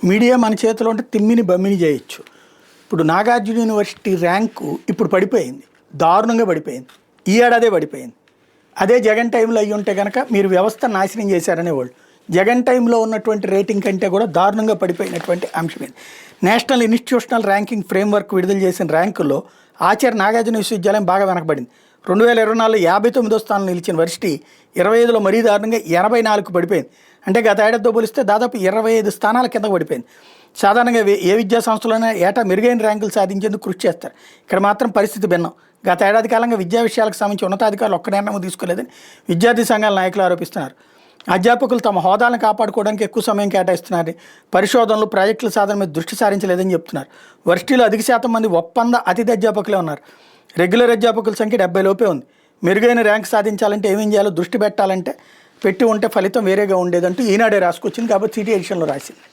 Media మన చేతిలో ఉంటే తిమ్మిని బమ్మిని చేయొచ్చు. ఇప్పుడు నాగార్జున యూనివర్సిటీ ర్యాంకు ఇప్పుడు పడిపోయింది, దారుణంగా పడిపోయింది, ఈ ఏడాదే పడిపోయింది. అదే జగన్ టైంలో అయ్యి ఉంటే కనుక మీరు వ్యవస్థ నాశనం చేశారనేవాళ్ళు. జగన్ టైంలో ఉన్నటువంటి రేటింగ్ కంటే కూడా దారుణంగా పడిపోయినటువంటి అంశం ఇది. నేషనల్ ఇన్స్టిట్యూషనల్ ర్యాంకింగ్ ఫ్రేమ్వర్క్ విడుదల చేసిన ర్యాంకుల్లో ఆచార్య నాగార్జున విశ్వవిద్యాలయం బాగా వెనకబడింది. 2024లో 59వ స్థానంలో నిలిచిన వర్సిటీ 25లో మరీ దారుణంగా 84కు పడిపోయింది. అంటే గత ఏడాదితో పోలిస్తే దాదాపు 25 స్థానాల కిందకు పడిపోయింది. సాధారణంగా ఏ విద్యా సంస్థలోనే ఏటా మెరుగైన ర్యాంకులు సాధించేందుకు కృషి చేస్తారు. ఇక్కడ మాత్రం పరిస్థితి భిన్నం. గత ఏడాది కాలంగా విద్యా విషయాలకు సంబంధించి ఉన్నతాధికారులు ఒక్క నిర్ణయం తీసుకోలేదని విద్యార్థి సంఘాల నాయకులు ఆరోపిస్తున్నారు. అధ్యాపకులు తమ హోదాలను కాపాడుకోవడానికి ఎక్కువ సమయం కేటాయిస్తున్నారని, పరిశోధనలు ప్రాజెక్టుల సాధన మీద దృష్టి సారించలేదని చెప్తున్నారు. వర్సిటీలో అధిక శాతం మంది ఒప్పంద అతిథి అధ్యాపకులే ఉన్నారు. రెగ్యులర్ అధ్యాపకుల సంఖ్య 70 లోపే ఉంది. మెరుగైన ర్యాంక్ సాధించాలంటే ఏమేం చేయాలో దృష్టి పెట్టాలంటే పెట్టి ఉంటే ఫలితం వేరేగా ఉండేదంటూ ఈనాడే రాసుకొచ్చింది. కాబట్టి సిటీ ఎడిషన్లో రాసింది.